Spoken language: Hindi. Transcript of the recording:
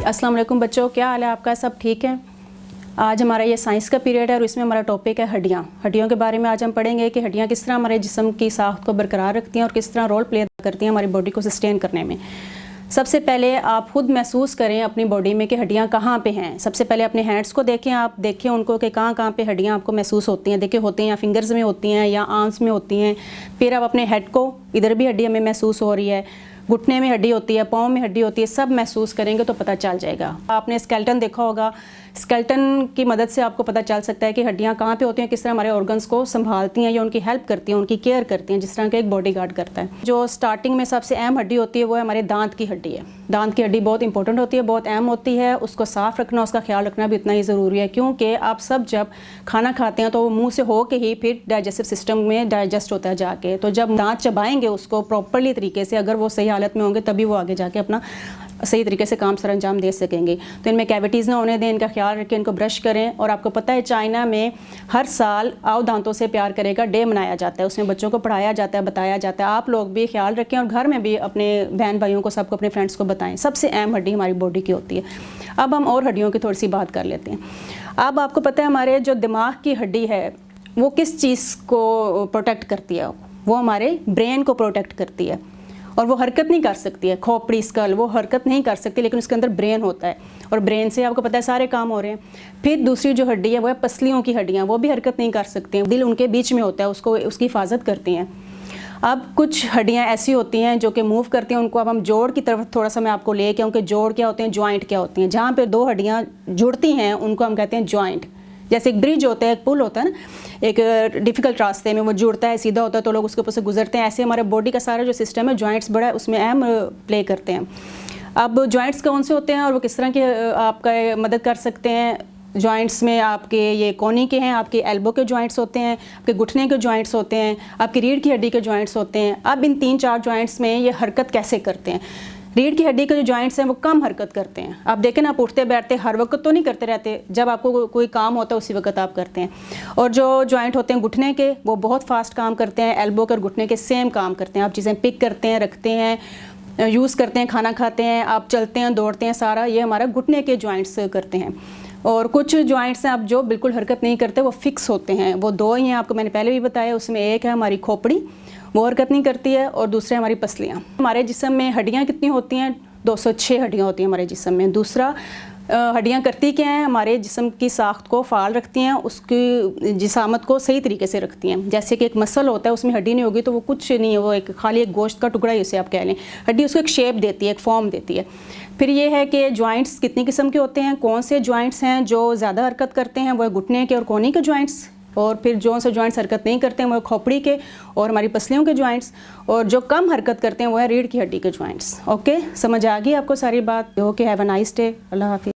अस्सलाम वालेकुम बच्चों, क्या हाल है आपका? सब ठीक है? आज हमारा ये साइंस का पीरियड है और इसमें हमारा टॉपिक है हड्डियाँ। हड्डियों के बारे में आज हम पढ़ेंगे कि हड्डियाँ किस तरह हमारे जिस्म की साख्त को बरकरार रखती हैं और किस तरह रोल प्ले करती हैं हमारी बॉडी को सस्टेन करने में। सबसे पहले आप खुद महसूस करें अपनी बॉडी में कि हड्डियाँ कहाँ पे हैं। सबसे पहले अपने हैंड्स को देखें, आप देखें उनको कि कहाँ पे हड्डियाँ आपको महसूस होती हैं। देखिए होती हैं या फिंगर्स में होती हैं या आर्म्स में होती हैं। फिर आप अपने हेड को, इधर भी हड्डी हमें महसूस हो रही है, घुटने में हड्डी होती है, पाँव में हड्डी होती है, सब महसूस करेंगे तो पता चल जाएगा। आपने स्केलेटन देखा होगा, स्केलेटन की मदद से आपको पता चल सकता है कि हड्डियाँ कहाँ पे होती हैं, किस तरह हमारे ऑर्गन्स को संभालती हैं या उनकी हेल्प करती हैं, उनकी केयर करती हैं, जिस तरह का एक बॉडी गार्ड करता है। जो स्टार्टिंग में सबसे अहम हड्डी होती है वो है हमारे दांत की हड्डी है। दांत की हड्डी बहुत इंपॉर्टेंट होती है, बहुत अहम होती है। उसको साफ़ रखना, उसका ख्याल रखना भी उतना ही ज़रूरी है, क्योंकि आप सब जब खाना खाते हैं तो वो मुँह से हो के ही फिर डाइजेस्टिव सिस्टम में डाइजेस्ट होता है जाके। तो जब दांत चबाएंगे उसको प्रॉपरली तरीके से, अगर वो सही हालत में होंगे तभी वो आगे जाके अपना सही तरीके से काम सर अंजाम दे सकेंगे। तो इनमें कैविटीज़ ना होने दें, इनका ख्याल रखें, इनको ब्रश करें। और आपको पता है चाइना में हर साल आओ दांतों से प्यार करेगा डे मनाया जाता है, उसमें बच्चों को पढ़ाया जाता है, बताया जाता है। आप लोग भी ख्याल रखें और घर में भी अपने बहन भाइयों को, सबको, अपने फ्रेंड्स को बताएं। सबसे अहम हड्डी हमारी बॉडी की होती है। अब हम और हड्डियों की थोड़ी सी बात कर लेते हैं। अब आपको पता है हमारे जो दिमाग की हड्डी है वो किस चीज़ को प्रोटेक्ट करती है? वो हमारे ब्रेन को प्रोटेक्ट करती है और वो हरकत नहीं कर सकती है। खोपड़ी, स्कल, वो हरकत नहीं कर सकती, लेकिन उसके अंदर ब्रेन होता है और ब्रेन से आपको पता है सारे काम हो रहे हैं। फिर दूसरी जो हड्डी है वो है पसलियों की हड्डियाँ, वो भी हरकत नहीं कर सकती हैं। दिल उनके बीच में होता है, उसको उसकी हिफाजत करती हैं। अब कुछ हड्डियाँ ऐसी होती हैं जो कि मूव करती हैं, उनको अब हम जोड़ की तरफ थोड़ा सा मैं आपको ले के आऊँ कि जोड़ क्या होते हैं, जॉइंट क्या होती हैं। जहाँ पे दो हड्डियाँ जुड़ती हैं उनको हम कहते हैं जॉइंट। जैसे एक ब्रिज होता है, एक पुल होता है ना, एक डिफ़िकल्ट रास्ते में वो जुड़ता है, सीधा होता है तो लोग उसके ऊपर से गुजरते हैं। ऐसे हमारे बॉडी का सारा जो सिस्टम है, जॉइंट्स बड़ा उसमें अहम प्ले करते हैं। अब जॉइंट्स कौन से होते हैं और वो किस तरह के आपका मदद कर सकते हैं? जॉइंट्स में आपके ये कोनी के हैं, आपके एल्बो के जॉइंट्स होते हैं, आपके घुटने के जॉइंट्स होते हैं, आपकी रीढ़ की हड्डी के जॉइंट्स होते हैं। अब इन 3-4 जॉइंट्स में ये हरकत कैसे करते हैं? रीढ़ की हड्डी के जो जॉइंट्स हैं वो कम हरकत करते हैं। आप देखें ना, आप उठते बैठते हर वक्त तो नहीं करते रहते, जब आपको कोई काम होता है उसी वक्त आप करते हैं। और जो जॉइंट होते हैं घुटने के, वो बहुत फास्ट काम करते हैं। एल्बो के और घुटने के सेम काम करते हैं। आप चीज़ें पिक करते हैं, रखते हैं, यूज़ करते हैं, खाना खाते हैं, आप चलते हैं, दौड़ते हैं, सारा ये हमारा घुटने के जॉइंट्स करते हैं। और कुछ जॉइंट्स हैं अब जो बिल्कुल हरकत नहीं करते, वो फिक्स होते हैं। वो दो ही हैं, आपको मैंने पहले भी बताया। उसमें एक है हमारी खोपड़ी, वो हरकत नहीं करती है, और दूसरे हमारी पसलियाँ। हमारे जिस्म में हड्डियाँ कितनी होती हैं? 206 हड्डियाँ होती हैं हमारे जिस्म में। दूसरा, हड्डियाँ करती क्या हैं? हमारे जिस्म की साख्त को फ़ाल रखती हैं, उसकी जिसामत को सही तरीके से रखती हैं। जैसे कि एक मसल होता है, उसमें हड्डी नहीं होगी तो वो कुछ नहीं है, वो एक खाली एक गोश्त का टुकड़ा ही उसे आप कह लें। हड्डी उसको एक शेप देती है, एक फॉर्म देती है। फिर ये है कि जॉइंट्स कितनी किस्म के होते हैं, कौन से जॉइंट्स हैं जो ज़्यादा हरकत करते हैं? वो है घुटने के और कोहनी के जॉइंट्स। और फिर जो से जॉइंट्स हरकत नहीं करते हैं वो खोपड़ी के और हमारी पसलियों के जॉइंट्स। और जो कम हरकत करते हैं वो है रीढ़ की हड्डी के जॉइंट्स। ओके, समझ आ गई आपको सारी बात? Okay, have a nice day. अल्लाह हाफिज़।